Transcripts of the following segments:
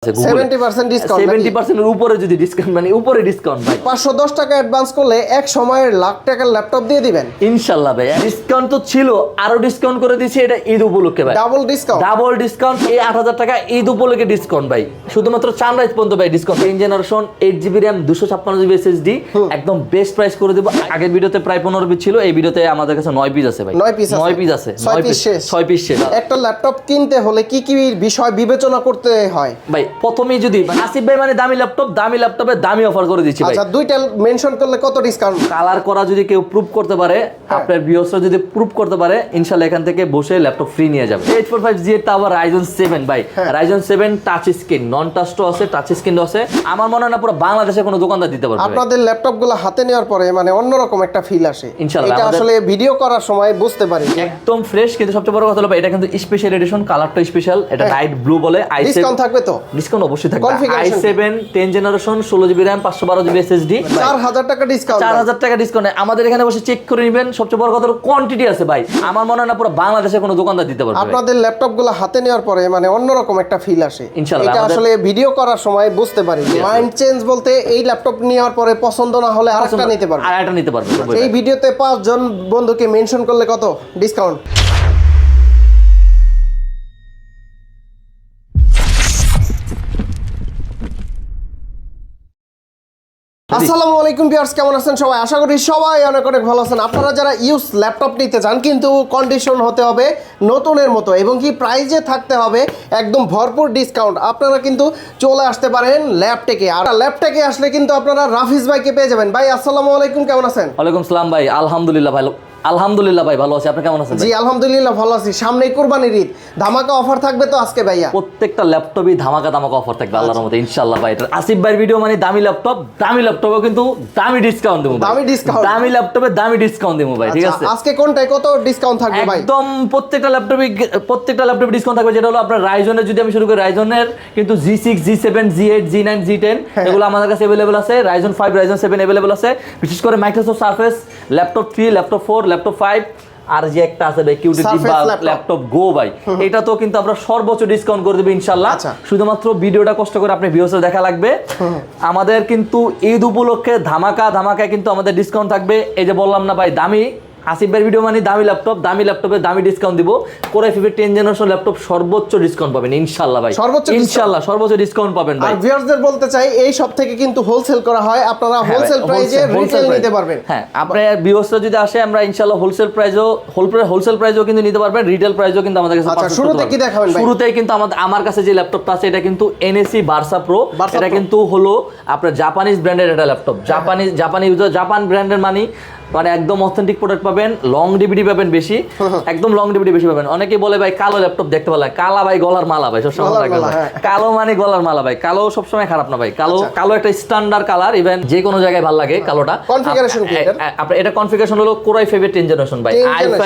70% discount 70% এর উপরে যদি ডিসকাউন্ট মানে উপরে ডিসকাউন্ট ভাই 510 টাকা অ্যাডভান্স করলে এক সময়ের লাখ টাকার ল্যাপটপ দিয়ে দিবেন ইনশাআল্লাহ ভাই ডিসকাউন্ট তো ছিল আরো ডিসকাউন্ট করে দিয়েছি এটা ঈদ উপলক্ষে ভাই ডাবল ডিসকাউন্ট এই 8000 টাকা ঈদ উপলক্ষে ডিসকাউন্ট ভাই শুধুমাত্র চানরাইজ পর্যন্ত ভাই discount 10 generation 8GB RAM 256GB SSD একদম বেস্ট প্রাইস করে দেব আগের ভিডিওতে প্রায় 15 পিস ছিল এই ভিডিওতে আমাদের কাছে 9 পিস আছে ভাই 9 পিস আছে 6 পিস শেষ একটা ল্যাপটপ কিনতে হলে কি কি বিষয় বিবেচনা করতে হয় ভাই প্রথমেই যদি আসিফ ভাই মানে দামি ল্যাপটপে দামি অফার করে দিচ্ছি ভাই আচ্ছা দুইটা মেনশন করলে কত ডিসকাউন্ট কালার করা যদি কেউ প্রুফ করতে পারে আপনার ভিউয়ার্সরা যদি প্রুফ করতে পারে ইনশাআল্লাহ এখান থেকে বসে ল্যাপটপ ফ্রি নিয়ে যাবে 845G এর তা আবার Ryzen 7 ভাই Ryzen 7 টাচ স্ক্রিন নন টাচ তো আছে টাচ স্ক্রিনও আছে আমার মনে হয় না পুরো বাংলাদেশে কোনো দোকানদার দিতে পারবে আপনাদের ল্যাপটপগুলো হাতে নেওয়ার পরে মানে অন্যরকম একটা ফিল আসে ইনশাআল্লাহ এটা আসলে ভিডিও করার সময় বুঝতে পারি একদম ফ্রেশ কিন্তু সবচেয়ে বড় কথা হলো এটা কিন্তু স্পেশাল এডিশন কালারটা স্পেশাল এটা নাইট ব্লু বলে ডিসকাউন্ট থাকবে তো ডিসকাউন্ট অবশ্যই থাকবে i7 10 generation 16GB RAM 512GB SSD 4000 টাকা ডিসকাউন্ট 4000 টাকা ডিসকাউন্ট আমাদের এখানে বসে চেক করে নেবেন সবচেয়ে বড় কথা হলো কোয়ান্টিটি আছে ভাই আমার মনে হয় না পুরো বাংলাদেশে কোনো দোকানদার দিতে পারবে আপনাদের ল্যাপটপগুলো হাতে নেওয়ার পরে মানে অন্যরকম একটা ফিল আসে ইনশাআল্লাহ এটা আসলে ভিডিও করার সময় বুঝতে পারি মাইন্ড চেঞ্জ বলতে এই ল্যাপটপ নেওয়ার পরে পছন্দ না হলে আরেকটা নিতে পারবে আরেকটা নিতে পারবে এই ভিডিওতে 5 জন বন্ধুকে মেনশন করলে কত ডিসকাউন্ট আসসালামু আলাইকুম ভিউয়ার্স কেমন আছেন সবাই আশা করি সবাই অনেক অনেক ভালো আছেন আপনারা যারা ইউজ ল্যাপটপ নিতে চান কিন্তু কন্ডিশন হতে হবে নতুনের মতো এবং কি প্রাইজে থাকতে হবে একদম ভরপুর ডিসকাউন্ট আপনারা কিন্তু চলে আসতে পারেন ল্যাপটেকে আর ল্যাপটেকে আসলে কিন্তু আপনারা রাফিজ ভাইকে পেয়ে যাবেন ভাই আসসালামু আলাইকুম কেমন আছেন ওয়ালাইকুম সালাম ভাই আলহামদুলিল্লাহ ভাই ভালো আছি আপনি কেমন আছেন জি আলহামদুলিল্লাহ ভালো আছি সামনেই কুরবানির ঈদ ধামাকা অফার থাকবে তো আজকে ভাইয়া প্রত্যেকটা ল্যাপটপই ধামাকা অফার থাকবে আল্লাহর রহমতে ইনশাআল্লাহ ভাই আসিফ ভাইয়ের ভিডিও মানে দামি ল্যাপটপে কিন্তু দামি ডিসকাউন্ট দেব দামি ল্যাপটপে দামি ডিসকাউন্ট দেব ভাই ঠিক আছে আজকে কোনটায় কত ডিসকাউন্ট থাকবে ভাই একদম প্রত্যেকটা ল্যাপটপে ডিসকাউন্ট থাকবে যেটা হলো আপনার রাইজনের যদি আমি শুরু করি রাইজনের কিন্তু G6 G7 G8 G9 G10 এগুলো আমাদের কাছে अवेलेबल আছে Ryzen 5 Ryzen 7 अवेलेबल আছে বিশেষ করে Microsoft Surface laptop 3 laptop 4 laptop 5 আর যে একটা আছে ভাই কিউটিটি বা ল্যাপটপ গো ভাই এটা তো কিন্তু আমরা সর্বোচ্চ ডিসকাউন্ট করে দেব ইনশাআল্লাহ শুধুমাত্র ভিডিওটা কষ্ট করে আপনি ভিউয়ার্সে দেখা লাগবে আমাদের কিন্তু ঈদ উপলক্ষে ধামাকা কিন্তু আমাদের ডিসকাউন্ট থাকবে এই যে বললাম না ভাই দামি আসিফ ভাইয়ের ভিডিও মানে দামি ল্যাপটপে দামি ডিসকাউন্ট দিব কোর i5 10 জেনারেশন ল্যাপটপ সর্বোচ্চ ডিসকাউন্ট পাবেন ইনশাআল্লাহ ভাই ইনশাআল্লাহ সর্বোচ্চ ডিসকাউন্ট পাবেন ভাই আর ভিউয়ারদের বলতে চাই এই সব থেকে কিন্তু হোলসেল করা হয় আপনারা হোলসেল প্রাইসে রিটেল নিতে পারবেন হ্যাঁ আপনারা ভিউয়ার্সরা যদি আসে আমরা ইনশাআল্লাহ হোলসেল প্রাইসও কিন্তু নিতে পারবেন রিটেল প্রাইসও কিন্তু আমাদের কাছে আচ্ছা শুরুতে কি দেখাবেন ভাই শুরুতেই কিন্তু আমার কাছে যে ল্যাপটপটা আছে এটা কিন্তু NSE ভার্সা প্রো এটা কিন্তু হলো আপনার জাপানিজ ব্র্যান্ডের একটা ল্যাপটপ জাপান ব্র্যান্ডের মানে একদম অথেন্টিক প্রোডাক্ট পাবেন লং ডিভিডি পাবেন বেশি একদম লং ডিভিডি বেশি পাবেন অনেকেই বলে ভাই কালো ল্যাপটপ দেখতে ভালো লাগে কালা ভাই গলার মালা ভাই সবসময় কালো মানে গলার মালা ভাই কালো সবসময় খারাপ না ভাই কালো একটা স্ট্যান্ডার্ড কালার ইভেন যে কোনো জায়গায় ভালো লাগে কালোটা কনফিগারেশন কি আপনার এটা কনফিগারেশন হলো কোর i5 10 জেনারেশন ভাই i5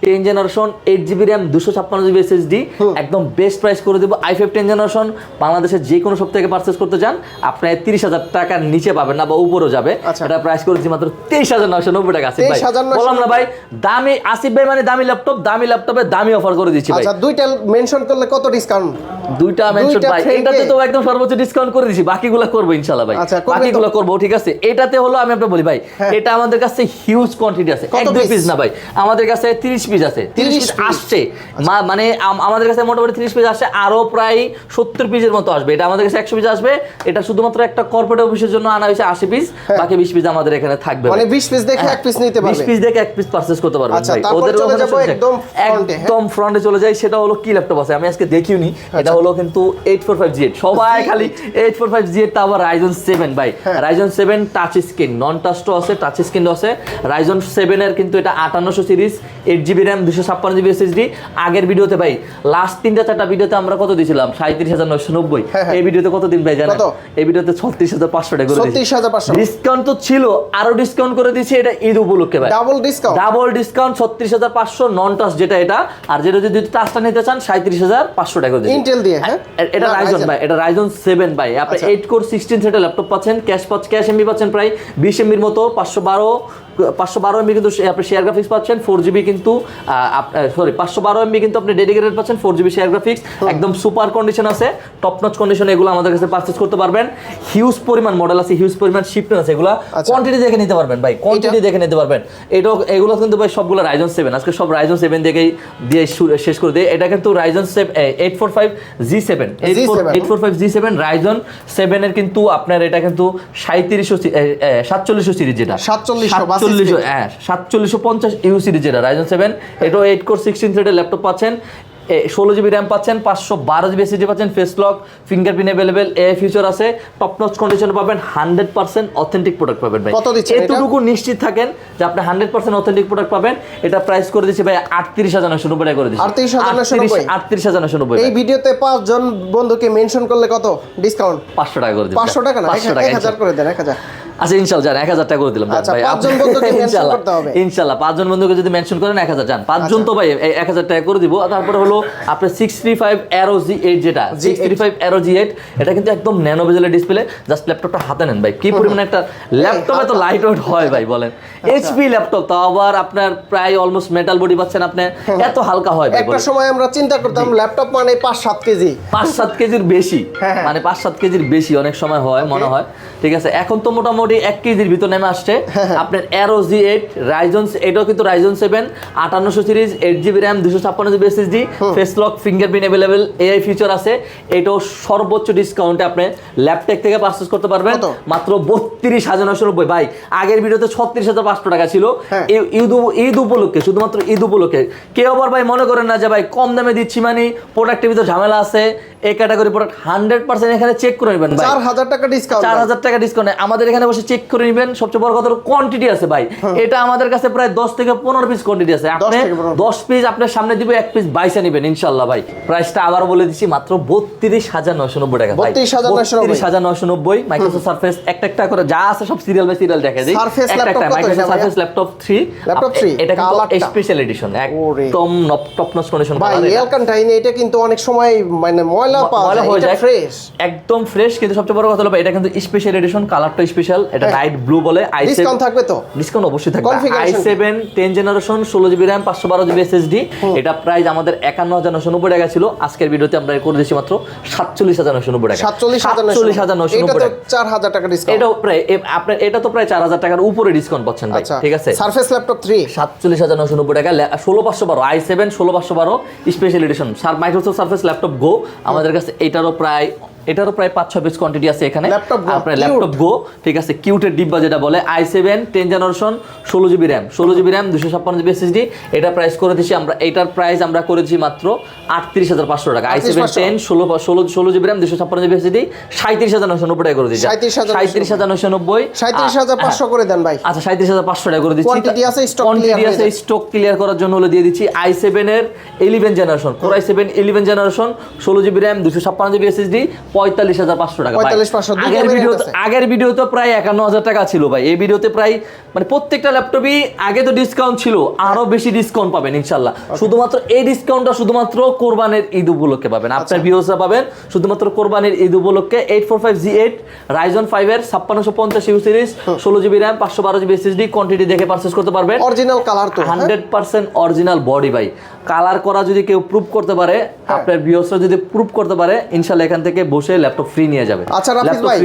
10 generation 8GB RAM 256GB SSD একদম বেস্ট প্রাইস করে দেব i5 10 জেনারেশন বাংলাদেশের যে কোনো শপ থেকে পারচেজ করতে যান আপনি 30000 টাকার নিচে পাবেন না বা উপরেও যাবে এটা প্রাইস করেছি মাত্র 23990 টাকা আছে ভাই বললাম না ভাই দামি আসিফ ভাই মানে দামি ল্যাপটপে দামি অফার করে দিচ্ছি ভাই আচ্ছা দুইটা মেনশন করলে কত ডিসকাউন্ট দুইটা মেনশন ভাই এটাতে তো একদম সর্বোচ্চ ডিসকাউন্ট করে দিছি বাকিগুলো করব ইনশাআল্লাহ ভাই বাকিগুলো করব ঠিক আছে এটাতে হলো আমি আপনাকে বলি ভাই এটা আমাদের কাছে হিউজ কোয়ান্টিটি আছে এক দুই পিস না ভাই আমাদের কাছে 30 পিস আছে 30 পিস আসছে মানে আমাদের কাছে মোটামুটি 30 পিস আসে আরো প্রায় 70 পিসের মতো আসবে এটা আমাদের কাছে 100 পিস আসবে এটা শুধুমাত্র একটা কর্পোরেট অফিসের জন্য আনা হয়েছে 80 পিস বাকি 20 পিস আমাদের এখানে থাকবে মানে 20 পিস দেখে এক পিস নিতে পারবে 20 পিস দেখে এক পিস পারচেজ করতে পারবেন ভাই ওদের একদম ফ্রন্টে চলে যাই সেটা হলো কি ল্যাপটপ আছে আমি আজকে দেখিওনি এটা হলো কিন্তু 845G8 সবাই খালি 845G8 তা আবার Ryzen 7 ভাই Ryzen 7 টাচ স্ক্রিন নন টাচ তো আছে টাচ স্ক্রিন আছে Ryzen 7 এর কিন্তু এটা 5800 series 8GB RAM 256GB SSD আগের ভিডিওতে ভাই লাস্ট 3-4টা ভিডিওতে আমরা কত দিয়েছিলাম 37990 এই ভিডিওতে কত দিন ভাই জানেন এই ভিডিওতে 36500 টাকা করে দিয়েছি 36500 ডিসকাউন্ট তো ছিল আরো ডিসকাউন্ট করে দিয়েছি এটা ঈদ উপলক্ষে ভাই ডাবল ডিসকাউন্ট 36500 নন টাচ যেটা এটা আর যেটা যদি টাচটা নিতে চান 37500 টাকা দিয়ে ইন্টেল দিয়ে হ্যাঁ এটা রাইজন ভাই এটা Ryzen 7 ভাই আপনি 8 কোর 16 সেটের ল্যাপটপ পাচ্ছেন ক্যাশ এমবি পাচ্ছেন প্রায় 20 এমবির মতো 512 512 এমবি কিন্তু আপনি শেয়ার গ্রাফিক্স পাচ্ছেন 4GB কিন্তু সরি 512 MB কিন্তু আপনি ডেডিকেটেড পাচ্ছেন, 4GB শেয়ার গ্রাফিক্স, একদম সুপার কন্ডিশন আছে, টপ নচ কন্ডিশন, এগুলো আমাদের কাছে পারচেজ করতে পারবেন। হিউজ পরিমাণ মডেল আছে, হিউজ পরিমাণ শিপমেন্ট আছে, এগুলো কোয়ান্টিটি দেখে নিতে পারবেন ভাই, কোয়ান্টিটি দেখে নিতে পারবেন। এগুলো কিন্তু ভাই সবগুলো Ryzen 7, আজকে সব Ryzen 7 দিয়ে শেষ করে দিই। এটা কিন্তু Ryzen 845 G7 845 G7 Ryzen 7 এর কিন্তু আপনার এটা কিন্তু 4700 সিরিজ, যেটা 4750 ইউ সিরিজ, যেটা Ryzen 7, এটাও 8 কোর 16 থ্রেডের ল্যাপটপ পাচ্ছেন, 16GB র্যাম পাচ্ছেন, 512GB SSD পাচ্ছেন, face lock, fingerprint available, AI feature আছে, টপ নচ কন্ডিশন পাবেন, 100% অথেন্টিক প্রোডাক্ট পাবেন ভাই। এতটুকু নিশ্চিত থাকেন যে আপনি 100% অথেন্টিক প্রোডাক্ট পাবেন। এটা প্রাইস করে দিচ্ছি ভাই 38,990 টাকা করে দিচ্ছি, 38,990। এই ভিডিওতে 5 জন বন্ধুকে মেনশন করলে কত ডিসকাউন্ট? 500 টাকা করে দিচ্ছি, 500 টাকা না, 1000 করে দেন, 1000। আচ্ছা ইনশাআল্লাহ জান 1000 টাকা করে দিলাম ভাই। 5 জন বন্ধুকে মেনশন করতে হবে ইনশাআল্লাহ, 5 জন বন্ধুকে যদি মেনশন করেন 1000 জান, 5 জন তো ভাই 1000 টাকা করে দিব। তারপরে হলো আপনার 635 Aero G8, যেটা 635 Aero G8, এটা কিন্তু একদম ন্যানো বেজেলের ডিসপ্লে। জাস্ট ল্যাপটপটা হাতে নেন ভাই, কি পরিমাণে একটা ল্যাপটপ এত লাইট ওয়েট হয় ভাই বলেন। এইচপি ল্যাপটপ, তাও আবার আপনার প্রায় অলমোস্ট মেটাল বডি পাচ্ছেন আপনি, এত হালকা হয় ভাই। একটা সময় আমরা চিন্তা করতাম ল্যাপটপ মানে 5-7 কেজি, 5-7 কেজির বেশি, মানে 5-7 কেজির বেশি অনেক সময় হয় মনে হয়, ঠিক আছে। এখন তো মোটামুটি 1 কেজির ভিতর নেমে আসছে আপনার Aero G8 Ryzen, এটাও কিন্তু Ryzen 7 5800 series, 8GB RAM, 256GB SSD, face lock, fingerprint available, AI feature আছে। এটাও সর্বোচ্চ ডিসকাউন্টে আপনি ল্যাপটপ থেকে পারচেজ করতে পারবেন মাত্র 32,990 ভাই। আগের ভিডিওতে 36,500 টাকা ছিল। ঈদ উপলক্ষে, শুধুমাত্র ঈদ উপলক্ষে। কেউ আবার ভাই মনে করেন না যে ভাই কম দামে দিচ্ছি মানে প্রোডাক্টের ভিতরে ঝামেলা আছে, এই ক্যাটাগরি প্রোডাক্ট 100% এখানে চেক করে নেবেন ভাই, 4000 টাকা ডিসকাউন্ট, 4000 টাকা ডিসকাউন্ট আমাদের এখানে বসে চেক করে নেবেন। সবচেয়ে বড় কথা হলো কোয়ান্টিটি আছে ভাই, এটা আমাদের কাছে প্রায় 10 থেকে 15 পিস কোয়ান্টিটি আছে। আপনি 10 পিস আপনার সামনে দিব, 1 পিস বাইসা নেবেন ইনশাআল্লাহ ভাই। প্রাইসটা আবার বলে দিচ্ছি মাত্র 32,990 টাকা ভাই, 32,990। মাইক্রোসফট সারফেস একটা করে যা আছে সব সিরিয়াল বাই সিরিয়াল দেখা যায়। একটা মাইক্রোসফট সারফেস ল্যাপটপ 3, এটা কিন্তু স্পেশাল এডিশন, একদম টপ নচ কন্ডিশন ভাই। এলকান্টাইনে এটা কিন্তু অনেক সময় মানে ময়লা পাওয়া যায়, এটা ফ্রেশ, একদম ফ্রেশ। কিন্তু সবচেয়ে বড় কথা হলো এটা কিন্তু স্পেশাল এডিশন, কালারটা স্পেশাল, এটা নাইট ব্লু বলে। ডিসকাউন্ট থাকবে তো? ডিসকাউন্ট অবশ্যই থাকবে। i7 10 generation 16GB RAM 512GB SSD, এটা প্রাইস আমাদের 51,990 টাকা ছিল। আজকের ভিডিওতে আমরা করে দিচ্ছি মাত্র 47,990 টাকা, 47,990 টাকা, 4000 টাকা ডিসকাউন্ট। এটাও প্রায় আপনার এটা তো প্রায় 4000 টাকার উপরে ডিসকাউন্ট পাচ্ছেন ভাই, ঠিক আছে। সারফেস ল্যাপটপ 3 47,990 টাকা, 16512 i7 16512 special edition Microsoft Surface Laptop Go. আমাদের কাছে এটারও প্রায় 5-6 পিস কোয়ান্টিটি আছে এখানে। আপনার ল্যাপটপ গো, ঠিক আছে, কিউটের ডিব্বা যেটা বলে। i7 10 generation 16GB RAM 256GB SSD, এটা প্রাইস করে দিছি আমরা, এটার প্রাইস আমরা করে দিছি মাত্র 38,500 টাকা। i7 10 16GB RAM 256GB SSD 37,990 টাকা করে দিছি, 37,990, 37,500 করে দেন ভাই। আচ্ছা 37,500 টাকা করে দিচ্ছি। কোয়ান্টিটি আছে, স্টক ক্লিয়ার করার জন্য হলো দিয়ে দিচ্ছি i7 এর 11 generation, Core i7 11 generation 16GB RAM 256GB SSD 45,500 টাকা। আগের ভিডিওতে প্রায় 51,000 টাকা ছিল ভাই। এই ভিডিওতে প্রায় মানে প্রত্যেকটা ল্যাপটপই আগে তো ডিসকাউন্ট ছিল, আরো বেশি ডিসকাউন্ট পাবেন ইনশাআল্লাহ। শুধুমাত্র এই ডিসকাউন্টটা শুধুমাত্র কোরবানির ঈদ উপলক্ষে পাবেন, আপনার ভিউয়ার্সরা পাবেন শুধুমাত্র কোরবানির ঈদ উপলক্ষে। 845 G8 Ryzen 5 এর 5650 you series 16GB RAM 512GB SSD, quantity দেখে পারচেজ করতে পারবেন। অরিজিনাল কালার তো 100% অরিজিনাল বডি ভাই। কালার করা যদি কেউ প্রুফ করতে পারে, আপনার ভিউয়ার্সরা যদি প্রুফ করতে পারে, ইনশাআল্লাহ এখান থেকে বসে ল্যাপটপ ফ্রি নিয়ে যাবে। আচ্ছা রাফিজ ভাই,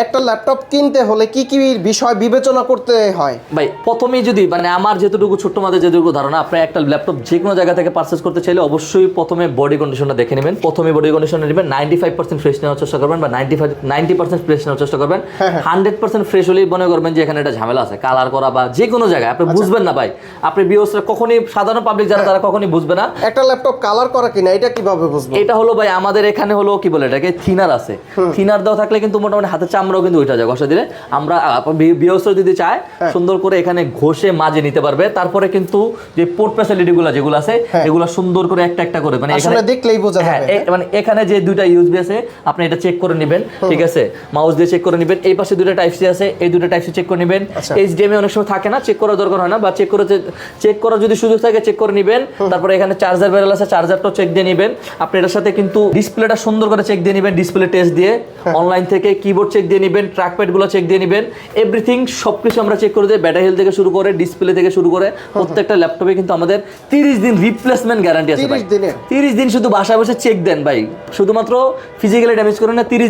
একটা ল্যাপটপ কিনতে হলে কি কি বিষয় বিবেচনা করতে হয় ভাই? প্রথমেই যদি মানে আমার যেটুকু ছোট্ট মাদের যেটুকু ধারণা, আপনি একটা ল্যাপটপ যে কোনো জায়গা থেকে পারচেজ করতে চাইলে অবশ্যই প্রথমে বডি কন্ডিশনটা দেখে নেবেন। প্রথমে বডি কন্ডিশনটা নেবেন, 95% ফ্রেশ নেওয়ার চেষ্টা করবেন, বা 90% ফ্রেশ নেওয়ার চেষ্টা করবেন। 100% ফ্রেশ হলেই মনে করবেন যে এখানে একটা ঝামেলা আছে, কালার করা বা যে কোনো জায়গায় আপনি বুঝবেন না ভাই। আপনি ভিউয়ার্সরা কখনোই, সাধারণ পাবলিক যারা তারা কখনোই বুঝবে না একটা ল্যাপটপ কালার করা কিনা, এটা কিভাবে বুঝবো? এটা হলো ভাই আমাদের এখানে হলো কি বলে এটাকে, থিনার আছে। থিনার দেওয়া থাকলে কিন্তু মোটামুটি হাতের চামড়াও কিন্তু উঠে যায় ঘষা দিলে। আমরা ভিউয়ার্সরা যদি চায় সুন্দর করে এখানে ঘষে মাজে নিতে পারবে। তারপরে কিন্তু যে পোর্ট ফ্যাসিলিটি গুলো যেগুলো আছে এগুলো সুন্দর করে একটা একটা করে মানে এখানে দেখলেই বোঝা যাবে, মানে এখানে যে দুইটা ইউএসবি আছে আপনি এটা চেক করে নেবেন, ঠিক আছে, মাউস দিয়ে চেক করে নেবেন। এই পাশে দুটো টাইপ সি আছে, এই দুটো টাইপ সি চেক করে নেবেন। এইচডিএমআই অনেক সময় থাকে না, চেক করার দরকার হয় না, বা চেক করার যদি সুযোগ থাকে চেক করে নেবেন। তারপরে এখানে চার্জার ব্যারেল আছে, চার্জারটাও চেক দিয়ে নেবেন। আপনি এটার সাথে কিন্তু ডিসপ্লেটা সুন্দর করে চেক দিয়ে নেবেন, ডিসপ্লে ডিসপ্লে টেস্ট দিয়ে অনলাইন থেকে কিবোর্ড চেক দিয়ে নেবেন, ট্র্যাকপ্যাডগুলো চেক দিয়ে নেবেন, এভরিথিং সবকিছু আমরা চেক করে দিই। ব্যাটারি হেলথ থেকে শুরু করে ডিসপ্লে থেকে শুরু করে প্রত্যেকটা ল্যাপটপে কিন্তু আমাদের 30 দিন রিপ্লেসমেন্ট গ্যারান্টি আছে ভাই। 30 দিন শুধু বাসায় বসে চেক দেন ভাই, শুধুমাত্র ফিজিক্যালি ড্যামেজ করেন না। 30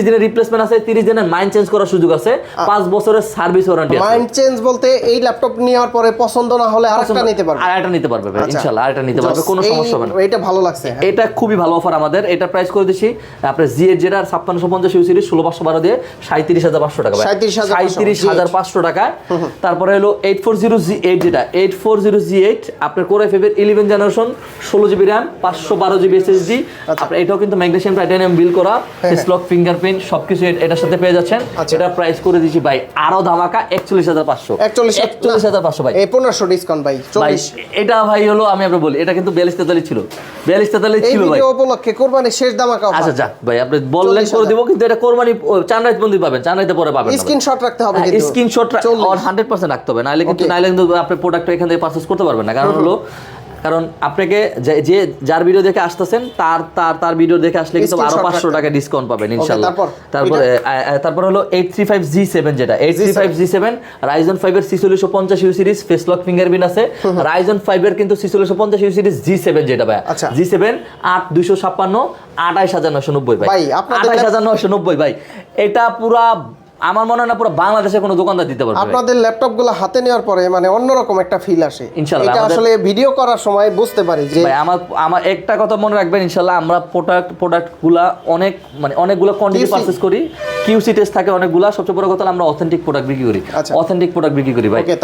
দিনের রিপ্লেসমেন্ট আছে, 30 দিনের মাইন্ড চেঞ্জ করার সুযোগ আছে, 5 বছরের সার্ভিস ওয়ারেন্টি আছে। মাইন্ড চেঞ্জ বলতে এই ল্যাপটপ নেওয়ার পরে পছন্দ না হলে আরেকটা নিতে পারবে, আরেকটা নিতে পারবে ভাই, ইনশাআল্লাহ আরেকটা নিতে পারবে, কোনো সমস্যা হবে না। এটা ভালো লাগছে, এটা খুবই ভালো অফার আমাদের। এটা প্রাইস করে দিচ্ছি আপনার Z8 যেটা 5650 ইউ সিরিজ 16512 দিয়ে 37500 টাকা ভাই, 37500 টাকা। তারপরে হলো 840Z8 যেটা 840Z8 আপনার কোর i5 এর 11 generation 16GB RAM 512GB SSD। আপনার এটাও কিন্তু ম্যাগনেসিয়াম টাইটানিয়াম বিল করা, ফেসলক ফিঙ্গারপ্রিন্ট সবকিছু এটার সাথে পেয়ে যাচ্ছেন। এটা প্রাইস করে দিচ্ছি ভাই আরো ধামাকা 41500 41500 ভাই, এই 1500 ডিসকাউন্ট ভাই 40। এটা ভাই হলো আমি আপনাকে বলি, এটা কিন্তু 4243 ছিল, 4243 ছিল ভাই। এই ভিডিও উপলক্ষে কুরবানির শেষ ধামাকা অফার। আচ্ছা যাক ভাই, আপনি বললেন করে দিব, কিন্তু এটা কোরবানি চানরাইত বন্ধু পাবেন, চানরাইতে পরে পাবেন। স্ক্রিনশট রাখতে হবে, কিন্তু স্ক্রিনশট 100% রাখতে হবে, নাহলে কিন্তু আপনি প্রোডাক্ট এখান থেকে পারচেজ করতে পারবেন না। কারণ আপনাকে যে যার ভিডিও দেখে আসতেছেন তার ভিডিও দেখে আসলে কিন্তু আরো 500 টাকা ডিসকাউন্ট পাবেন ইনশাআল্লাহ। তারপর হলো 835G7 যেটা 835G7 Ryzen 5 এর 4650 ইউ সিরিজ ফেসলক ফিঙ্গারপ্রিন্ট আছে। Ryzen 5 এর কিন্তু 4650 ইউ সিরিজ G7 যেটা ভাই, G7 8256 28990 ভাই, 28990 ভাই। এটা পুরা আমার মনে হয় না পুরো বাংলাদেশে কোনো দোকানদার দিতে পারবে। আপনাদের ল্যাপটপগুলো হাতে নেওয়ার পরে মানে অন্যরকম একটা ফিল আসে ইনশাআল্লাহ। এটা আসলে ভিডিও করার সময় বুঝতে পারি যে ভাই আমার একটা কথা মনে রাখবেন, ইনশাআল্লাহ আমরা প্রোডাক্টগুলা অনেকগুলো কোয়ান্টিটি পারচেজ করি, কিউসি টেস্ট থাকে অনেকগুলা। সবচেয়ে বড় কথা হলো আমরা অথেন্টিক প্রোডাক্ট বিক্রি করি, অথেন্টিক প্রোডাক্ট বিক্রি করি ভাই। ওকে,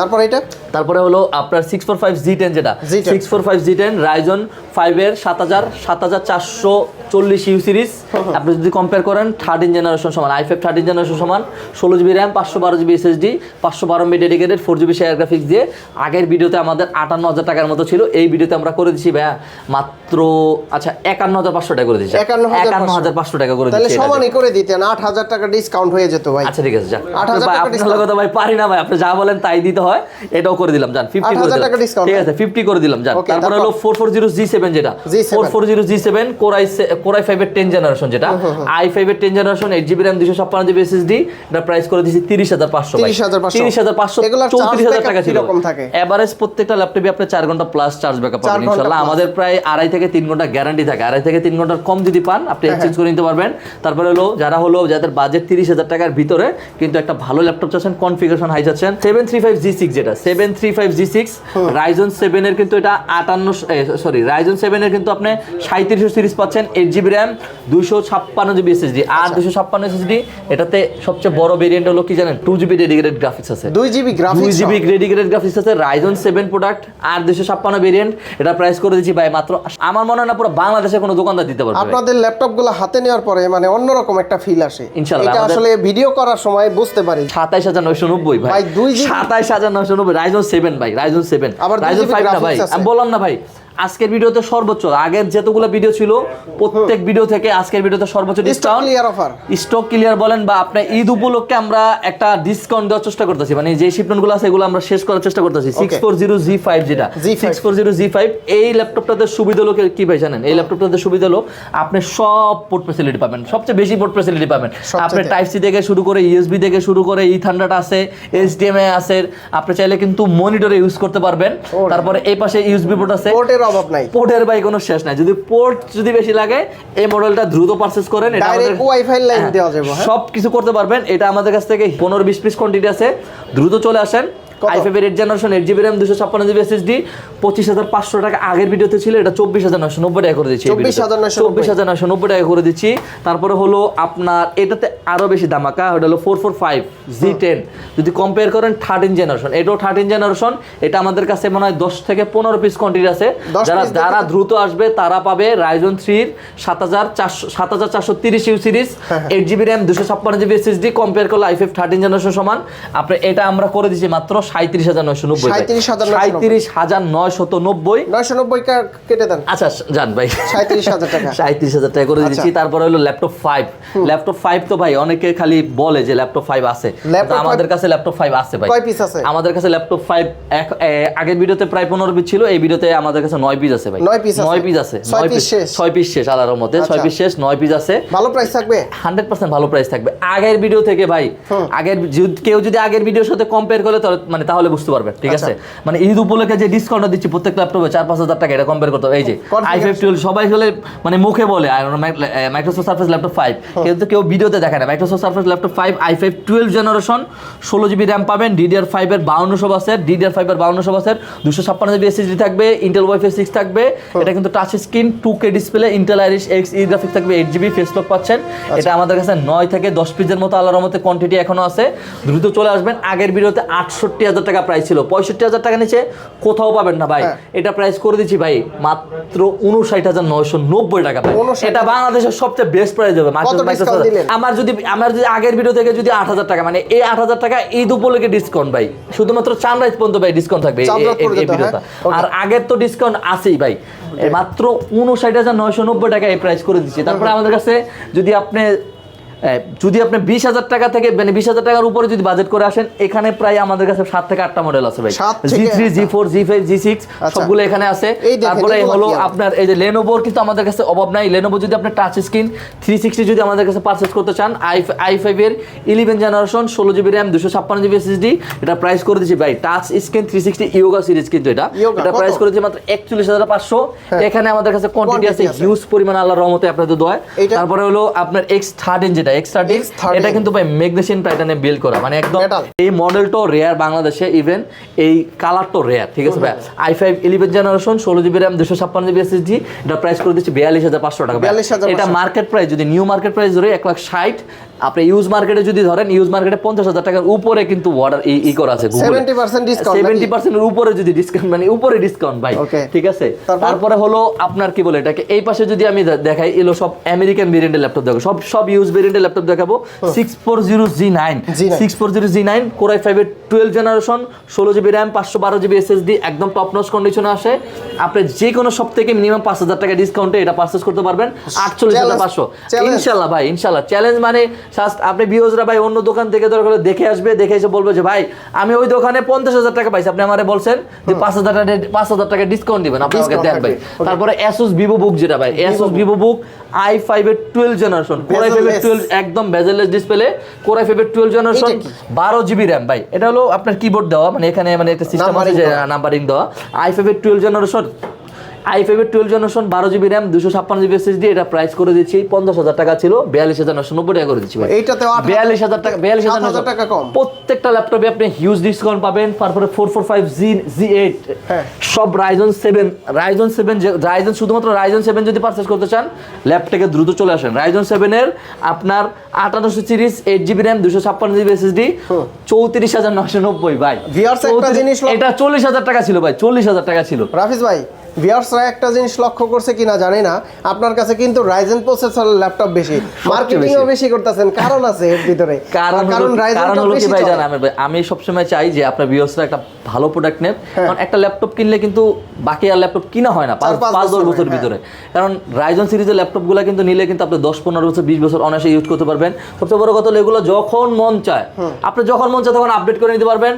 তারপরে হলো আপনার 645Z10 যেটা 645Z10 Ryzen 5 এর 7440 ইউ সিরিজ। আপনি যদি কম্পেয়ার করেন 13 জেনারেশন সমান i5 13 জেনারেশন সমান 16GB RAM 512GB SSD 512 MB dedicated 4GB share graphics দিয়ে। আগের ভিডিওতে আমাদের 58000 টাকার মতো ছিল, এই ভিডিওতে আমরা করে দিচ্ছি ভাইয়া মাত্র 51500 টাকা করে দিচ্ছি, 51500 টাকা করে দিচ্ছি। তাহলে সমানই করে দিতেন, 8000 টাকা ডিসকাউন্ট হয়ে যেত ভাই। আচ্ছা ঠিক আছে, যান 8000 টাকা আপনার কথা ভাই পারি না ভাই, আপনি যা বলেন তাই দিতে হয়, এটাও করে দিলাম, যান 50 করে দিলাম, ঠিক আছে 50 করে দিলাম, যান। তারপর হলো 440G7 যেটা 440G7 Core i5 এর 10 জেনারেশন যেটা i5 এর 10 generation 8GB RAM 256GB SSD। এটা প্রাইস করে দিয়েছি 30500 ভাই, 30500 34000 টাকা ছিল এভারেজ। প্রত্যেকটা ল্যাপটপে আপনি 4 ঘন্টা প্লাস চার্জ ব্যাকআপ পাবেন ইনশাআল্লাহ। আমাদের প্রায় 2.5 থেকে 3 ঘন্টা গ্যারান্টি থাকে, 2.5 থেকে 3 ঘন্টার কম যদি পান আপনি এক্সচেঞ্জ করে নিতে পারবেন। তারপরে হলো যাদের বাজেট 30000 টাকার ভিতরে কিন্তু একটা ভালো ল্যাপটপ চাচ্ছেন, কনফিগারেশন হাই চাচ্ছেন, 735G6 যেটা 735G6 Ryzen 7 এর কিন্তু এটা Ryzen 7 এর কিন্তু আপনি 3700 সিরিজ পাচ্ছেন, 8GB RAM 256GB SSD আর 256 SSD। এটাতে সবচেয়ে বড় ভেরিয়েন্ট হলো কি জানেন, 2GB ডেডিকেটেড গ্রাফিক্স আছে, 2GB ডেডিকেটেড গ্রাফিক্স আছে Ryzen 7 প্রোডাক্ট আর 256 ভেরিয়েন্ট। এটা প্রাইস করে দিচ্ছি ভাই মাত্র, আমার মনে হয় না পুরো বাংলাদেশে কোনো দোকানদার দিতে পারবে। আপনাদের ল্যাপটপগুলো হাতে নেওয়ার পরে মানে অন্যরকম একটা ফিল আসে ইনশাআল্লাহ। এটা আসলে ভিডিও করার সময় বুঝতে পারি। 27990 ভাই 27990 Ryzen 7 ভাই, Ryzen 7 Ryzen 5 না ভাই, আমি বললাম না ভাই আজকের ভিডিওতে সর্বোচ্চ, আগের যতগুলো ভিডিও ছিল প্রত্যেক ভিডিও থেকে আজকের ভিডিওতে সর্বোচ্চ ডিসকাউন্ট, স্টক ক্লিয়ার বলেন বা আপনার ঈদ উপলক্ষে আমরা একটা ডিসকাউন্ট দেওয়ার চেষ্টা করতেছি, মানে যে শিপমেন্টগুলো আছে এগুলো আমরা শেষ করার চেষ্টা করতেছি। 640G5 যেটা 640G5 এই ল্যাপটপটাতে সুবিধা হলো কি ভাই জানেন, এই ল্যাপটপটাতে সুবিধা হলো আপনি সব পোর্ট ফ্যাসিলিটি পাবেন, সবচেয়ে বেশি পোর্ট ফ্যাসিলিটি পাবেন। আপনি টাইপ সি থেকে শুরু করে ইউএসবি থেকে শুরু করে ইথান্ডার আছে, এইচডিএমআই আছে, আপনি চাইলে কিন্তু মনিটরে ইউজ করতে পারবেন। তারপরে এই পাশে ইউএসবি পোর্ট আছে, অভাব নাই, পোর্টের ভাই কোনো শেষ নাই। যদি পোর্ট বেশি লাগে এই মডেলটা দ্রুত পারচেজ করেন, এটা ডাইরেক্ট ওয়াইফাই লাইন দেওয়া যাবে, সব কিছু করতে পারবেন। এটা আমাদের কাছ থেকে 15-20 পিস কোয়ান্টিটি আছে, দ্রুত চলে আসেন। i5 এর 8 generation 8GB RAM 256GB SSD 25500 টাকা আগের ভিডিওতে ছিল, এটা 24990 টাকা করে দিচ্ছি, 24990 টাকা করে দিচ্ছি। তারপরে হলো আপনার এটাতে আরো বেশি ধামাকা, ওটা হলো 445G10 যদি কম্পেয়ার করেন 13 জেনারেশন, এটাও 13 জেনারেশন। এটা আমাদের কাছে মনে হয় 10 থেকে 15 পিস কোয়ান্টিটি আছে, যারা দ্রুত আসবে তারা পাবে Ryzen 3 7430 you series 8GB RAM 256GB SSD compare করলে i5 13 জেনারেশন সমান। আপনি এটা আমরা করে দিচ্ছি মাত্র 37,990 37,990 কেটে দেন। আচ্ছা জান ভাই 37,000 টাকা 37,000 টাকা করে দিচ্ছি। তারপরে হলো ল্যাপটপ 5 তো ভাই অনেকে খালি বলে যে ল্যাপটপ 5 আছে, কিন্তু আমাদের কাছে ল্যাপটপ 5 আছে ভাই। কয় পিস আছে আমাদের কাছে ল্যাপটপ 5 আগের ভিডিওতে প্রায় 15 পিস ছিল, এই ভিডিওতে আমাদের কাছে 9 পিস আছে ভাই। 9 পিস আছে 6 পিস শেষ আল্লাহর রহমতে, 6 পিস শেষ, 9 পিস আছে। ভালো প্রাইস থাকবে, 100% ভালো প্রাইস থাকবে আগের ভিডিও থেকে ভাই। কেউ যদি আগের ভিডিওর সাথে কম্পেয়ার করে মানে তাহলে বুঝতে পারবে, ঠিক আছে? মানে ঈদ উপলক্ষে যে ডিসকাউন্ট দিচ্ছি প্রত্যেকটা ল্যাপটপে 4-5 হাজার টাকা, এটা কম্পেয়ার করতে হবে। এই যে i5 12 সবাই হলে মানে মুখে বলে মাইক্রোসফট সারফেস ল্যাপটপ 5, কিন্তু কেউ ভিডিওতে দেখায় না। Microsoft Surface laptop 5 i5 12 generation 16GB RAM পাবেন, DDR5 এর 5200 বাসের, DDR5 এর 5200 বাসের, 256GB SSD থাকবে, Intel Wi-Fi 6 থাকবে। এটা কিন্তু touch screen 2K display, Intel Iris Xe graphics থাকবে, 8GB ফেস লক পাচ্ছেন। এটা আমাদের কাছে 9 থেকে 10 পিসের মতো আল্লাহর রহমতে কোয়ান্টিটি এখনো আছে, দ্রুত চলে আসবেন। আগের ভিডিওতে 68,000 টাকা প্রাইস ছিল, 65,000 টাকা নিচে কোথাও পাবেন না ভাই। এটা প্রাইস করে দিচ্ছি ভাই মাত্র 59,990 টাকা ভাই। এটা বাংলাদেশের সবচেয়ে বেস্ট প্রাইস হবে। আমার যদি আগের ভিডিও থেকে যদি 8,000 টাকা, মানে এই 8,000 টাকা ঈদ উপলক্ষে ডিসকাউন্ট ভাই, শুধুমাত্র চাঁদরাইজ পর্যন্ত ভাই ডিসকাউন্ট থাকবে এই ভিডিওটা। আর আগের তো ডিসকাউন্ট আছেই ভাই, মাত্র 59,990 টাকা এই প্রাইস করে দিচ্ছি। তারপরে আমাদের কাছে যদি আপনি 20,000 টাকা থেকে, মানে 20,000 টাকার উপরে যদি বাজেট করে আসেন, এখানে প্রায় আমাদের কাছে 7 থেকে 8টা মডেল আছে ভাই। G3, G4, G5, G6 সবগুলো এখানে আছে। তারপরে হলো আপনার এই যে লেনোভোর কিন্তু আমাদের কাছে অভাব নাই। লেনোভো যদি আপনি টাচ স্ক্রিন 360 যদি আমাদের কাছে পারচেজ করতে চান, i5 এর 11 generation 16GB RAM 256GB SSD, এটা প্রাইস করে দিচ্ছি ভাই। টাচ স্ক্রিন 360 ইয়োগা সিরিজ, কিন্তু এটা প্রাইস করে দিচ্ছি মাত্র 41,500। এখানে আমাদের কাছে কোয়ান্টিটি আছে হিউজ পরিমাণ আল্লাহর রহমতে, আপনাদের দোয়ায়। তারপরে হলো আপনার X13 যেটা X13, এটা কিন্তু ভাই ম্যাগনেসিয়ান প্যাটার্নে বিল্ড করা, মানে একদম এই মডেলটাও রেয়ার বাংলাদেশে, ইভেন এই কালারটাও রেয়ার, ঠিক আছে ভাই। i5 11 generation 16GB RAM 256GB SSD, এটা প্রাইস করে দিচ্ছি 42,500 টাকা। এটা মার্কেট প্রাইস, যদি নিউ মার্কেট প্রাইস ধরে 1,60,000, আপনি ইউজ মার্কেটে যদি ধরেন, ইউজ মার্কেটে 50,000 টাকার উপরে কিন্তু অর্ডার ই করা আছে, 70% ডিসকাউন্ট, 70% এর উপরে যদি ডিসকাউন্ট, মানে উপরে ডিসকাউন্ট ভাই, ঠিক আছে। তারপরে হলো আপনার কি বলে এটাকে, এই পাশে যদি আমি দেখাই, এলো সব আমেরিকান ভেরিয়েন্টের ল্যাপটপ দেখাবো, সব ইউজ ভেরিয়েন্টের ল্যাপটপ দেখাবো। 640G9 Core i5 এর 12 generation 16GB RAM 512GB SSD, একদম টপ নচ কন্ডিশনে আসে। আপনি যে কোনো সব থেকে মিনিমাম 5,000 টাকা ডিসকাউন্টে এটা পারচেজ করতে পারবেন 48,500। ইনশাআল্লাহ ভাই, ইনশাআল্লাহ। চ্যালেঞ্জ মানে আপনি ভিউজরা ভাই অন্য দোকান থেকে দরকার হলে দেখে আসবে, দেখে এসে বলবে যে ভাই আমি ওই দোকানে 50,000 টাকা পাইছি, আপনি আমারে বলছেন যে 5,000 টাকা ডিসকাউন্ট দিবেন, আপনি আমাকে দেন ভাই। তারপরে Asus VivoBook, যেটা ভাই Asus VivoBook i5 এর 12 জেনারেশন, Core i5 এর 12 একদম বেজেলেস ডিসপ্লে, Core i5 এর 12 জেনারেশন 12GB RAM ভাই। এটা হলো আপনার কিবোর্ড দেওয়া, মানে এখানে মানে একটা সিস্টেম আছে যে নাম্বারিং দেওয়া। i5 এর 12 generation 12GB RAM 256GB SSD, এটা প্রাইস করে দিচ্ছি 50,000 টাকা ছিল, 42,990 টাকা করে দিচ্ছি ভাই। এইটাতে 42,000 টাকা, 42,000 টাকা কম। প্রত্যেকটা ল্যাপটপে আপনি হিউজ ডিসকাউন্ট পাবেন। তারপরে 445G8 সব Ryzen 7 শুধুমাত্র Ryzen 7 যদি পারচেজ করতে চান, ল্যাপটপে দ্রুত চলে আসেন। Ryzen 7 এর আপনার 5800 series 8GB RAM 256GB SSD 34,990 ভাই। এটা 40,000 টাকা ছিল ভাই, 40,000 টাকা ছিল। রাফিজ ভাই, ভিউয়ার্সরা একটা জিনিস লক্ষ্য করছে কিনা জানি না, আপনার কাছে কিন্তু রাইজেন প্রসেসর ল্যাপটপ বেশি, মার্কেটিংও বেশি করতেছেন, কারণ আছে এর ভিতরে। কারণ রাইজেন হলো কি ভাই জানেন, আমি সবসময় চাই যে আপনার ভিউয়ার্সরা একটা ভালো প্রোডাক্ট নেন, কারণ একটা ল্যাপটপ কিনলে কিন্তু বাকি আর ল্যাপটপ কিনা হয় না 5-10 বছরের ভিতরে। কারণ রাইজেন সিরিজের ল্যাপটপগুলো কিন্তু নিলে কিন্তু আপনি 10-15 বছর 20 বছর অনায়াসে ইউজ করতে পারবেন। সবচেয়ে বড় কথা হলো এগুলো যখন মন চায়, আপনি যখন মন চায় তখন আপডেট করে নিতে পারবেন।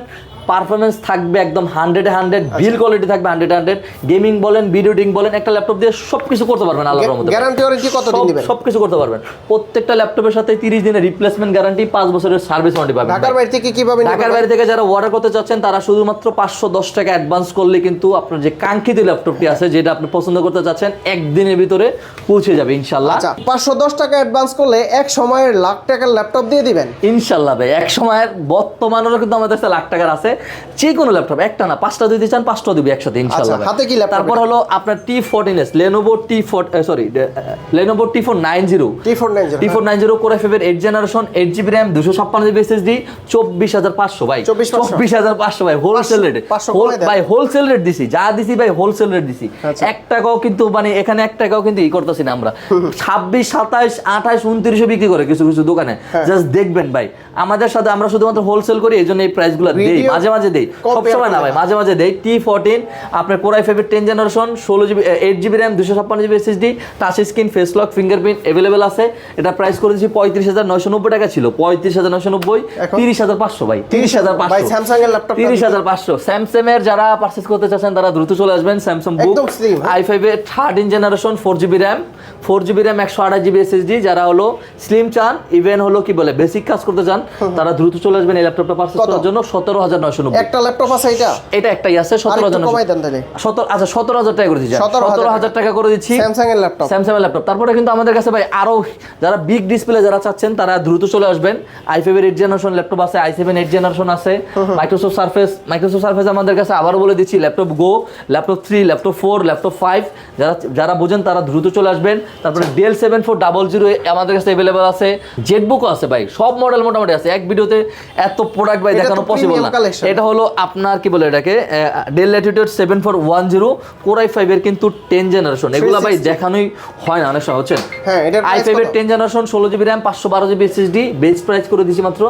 পারফরমেন্স থাকবে একদম 100-100, বিল কোয়ালিটি থাকবে 100-100, গেমিং বলেন, ভিডিও এডিটিং বলেন, একটা ল্যাপটপ দিয়ে সবকিছু করতে পারবেন আল্লাহর রহমতে। গ্যারান্টি ওয়ারেন্টি কতদিন দিবেন? সবকিছু করতে পারবেন। প্রত্যেকটা ল্যাপটপের সাথে 30 দিনের রিপ্লেসমেন্ট গ্যারান্টি, 5 বছরের সার্ভিস ওয়ারেন্টি পাবেন। ঢাকার বাইরে থেকে কিভাবে নেবেন? ঢাকার বাইরে থেকে যারা অর্ডার করতে চাচ্ছেন, তারা শুধুমাত্র 510 টাকা অ্যাডভান্স করলে কিন্তু আপনার যে কাঙ্ক্ষিত ল্যাপটপটি আছে, যেটা আপনি পছন্দ করতে চাচ্ছেন, একদিনের ভিতরে পৌঁছে যাবে ইনশাআল্লাহ। আচ্ছা, 510 টাকা অ্যাডভান্স করলে এক সময়ের লাখ টাকার ল্যাপটপ দিয়ে দিবেন ইনশাআল্লাহ ভাই। এক সময়ের বর্তমানেরও কিন্তু আমাদের কাছে লাখ টাকার আছে, যে কোনো ল্যাপটপ, একটা না 5টা দিতে চান 5টা দিবে একসাথে ইনশাআল্লাহ। হাতে কি ল্যাপটপ? তারপর হলো আপনার T14s Lenovo T490 Core i5 এর 8 generation 8GB RAM 256GB SSD 24,500 ভাই, 24,500 ভাই, হোলসেল রেট ভাই, হোলসেল রেট দিছি, যা দিছি ভাই হোলসেল রেট দিছি। 1 টাকাও কিন্তু মানে এখানে 1 টাকাও কিন্তু ই করতেছি না আমরা। 26, 27, 28, 29 বিক্রি করে কিছু কিছু দোকানে, জাস্ট দেখবেন ভাই। আমাদের সাথে আমরা শুধুমাত্র হোলসেল করি, এই জন্য এই প্রাইসগুলো দেই, Video মাঝে মাঝে দেই, সবসময় না ভাই, মাঝে মাঝে দেই। T14 আপনার Core i5 এর 10 generation 16GB 8GB RAM 256GB SSD touch screen face lock fingerprint available আছে। এটা প্রাইস করে দিয়েছি 35,990 টাকা ছিল, 35,990, এখন 30,500 ভাই, 30,500 ভাই স্যামসাং এর ল্যাপটপ 30,500। স্যামসাং এর যারা পারচেজ করতে চাচ্ছেন তারা দ্রুত চলে আসবেন। স্যামসাং বুক একদম slim, হ্যাঁ? i5 এর 13 generation 4GB RAM 128GB SSD, যারা হলো স্লিম চান, ইভেন হলো কি বলে বেসিক কাজ করতে চান, তারা দ্রুত চলে আসবেন এই ল্যাপটপটা পারচেজ করার জন্য। 17,990 একটা ল্যাপটপ আছে এটা, এটা একটাই আছে, আরেকটু 17,990 কমাই দেন তাহলে। 17,000 টাকা করে দিচ্ছি, 17,000 টাকা করে দিচ্ছি স্যামসাং এর ল্যাপটপ। স্যামসাং এর ল্যাপটপ। তারপরে কিন্তু আমাদের কাছে ভাই আরো যারা বিগ ডিসপ্লে যারা চাচ্ছেন তারা দ্রুত চলে আসবেন। i5 এর 8 জেনারেশন ল্যাপটপ আছে, i7 8 জেনারেশন আছে, মাইক্রোসফট সারফেস আমাদের কাছে আবারও বলে দিচ্ছি, ল্যাপটপ গো, ল্যাপটপ 3, ল্যাপটপ 4, ল্যাপটপ 5, যারা বোঝেন তারা দ্রুত চলে আসবেন। তারপরে ডেল 7400 আমাদের কাছে अवेलेबल আছে, জেটবুকও আছে ভাই, সব মডেল মোটামুটি আছে। এক ভিডিওতে এত প্রোডাক্ট ভাই এটা তো দেখানো পসিবল premium না। collection। এটা হলো আপনার কি বলে এটাকে ডেল ল্যাটিটিউড 7410 Core i5 এর কিন্তু 10 জেনারেশন, এগুলা ভাই 360 দেখানোই হয় না অনেক সময়, হচ্ছেন। হ্যাঁ, এটার প্রাইস i5 এর 10 generation 16GB RAM 512GB SSD, base price করে দিয়েছি মাত্র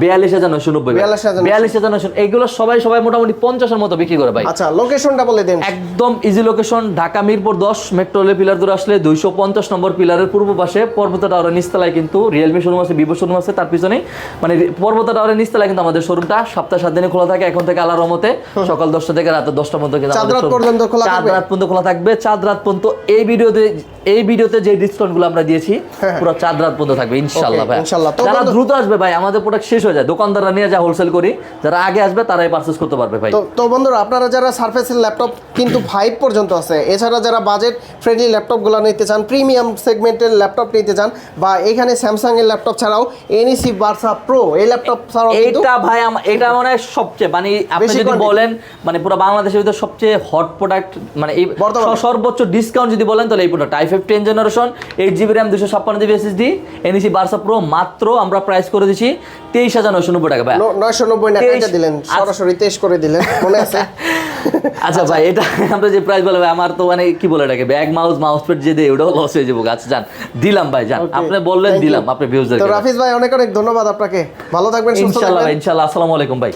42,990 42,990। এইগুলো সবাই মোটামুটি 50 এর মতো বিক্রি করে ভাই। আচ্ছা, লোকেশনটা বলে দেন। একদম easy location, Dhaka Mirpur 10 metro rail pillar ধরে আসলে 250 নম্বর পিলারের পূর্ব পাশে পর্বত টাওয়ারের নিচতলায় কিন্তু রিয়েলমি শোরুম আছে, ভিভো শোরুম আছে, তার পিছনে মানে পর্বত টাওয়ারের নিচতলায় কিন্তু আমাদের শোরুমটা সপ্তাহে 7 দিনে খোলা থাকে। এখন থেকে আল্লাহর রহমতে সকাল 10টা থেকে রাত 10টার মধ্যে কিন্তু চাঁদ আমাদের রাত showroom পর্যন্ত খোলা চাঁদ থাকবে। রাত পর্যন্ত খোলা থাকবে। চাঁদ রাত পর্যন্ত এই ভিডিওতে যে ডিসকাউন্টগুলো আমরা দিয়েছি পুরো চাঁদ রাত পর্যন্ত থাকবে ইনশাআল্লাহ ভাই। ইনশাআল্লাহ। তো যারা বন্ধু- দ্রুত আসবে ভাই, আমাদের প্রোডাক্ট শেষ হয়ে যায়, দোকানদাররা নিয়ে যা হোলসেল করি, যারা আগে আসবে তারাই পারচেজ করতে পারবে ভাই। তো বন্ধুরা, আপনারা যারা সারফেসের ল্যাপটপ কিন্তু 5 পর্যন্ত আছে, এছাড়া যারা বাজেট ফ্রেন্ডলি ল্যাপটপগুলো নিতে চান, প্রিমিয়াম সেগমেন্টের ল্যাপটপ নিতে চান, বা এখানে স্যামসাং এর ল্যাপটপ ছাড়াও এনইসি ভার্সা প্রো এই ল্যাপটপ ছাড়াও কিন্তু এইটা ভাই এটা মানে সবচেয়ে মানে আপনি বেশি যদি quantity। বলেন মানে পুরো বাংলাদেশের ভিতরে সবচেয়ে হট প্রোডাক্ট মানে এই বর্তমানে। সর্বোচ্চ ডিসকাউন্ট যদি বলেন তাহলে এই product i5 10 generation 8GB RAM 256GB SSD NEC versa pro মাত্র আমরা প্রাইস করে দিছি 23,990 টাকা ভাই। 990 না, 23 কাটা দিলেন, সরাসরি 23 করে দিলেন, মনে আছে? আচ্ছা ভাই, এটা আমরা যে প্রাইস বলে ভাই, আমার তো মানে কি বলে এটাকে ব্যাগ মাউস প্যাড যে দেয় ওটাও লস হয়ে যাবো। আচ্ছা জান, দিলাম ভাই, জান Okay, আপনি বললেন thank you। দিলাম, আপনি ভিউজদের তো রাফিজ ভাই, অনেক অনেক ধন্যবাদ আপনাকে, ভালো থাকবেন, সুস্থ ইনশাআল্লাহ থাকবেন। ভাই, ইনশাআল্লাহ। আসসালামু আলাইকুম ভাই।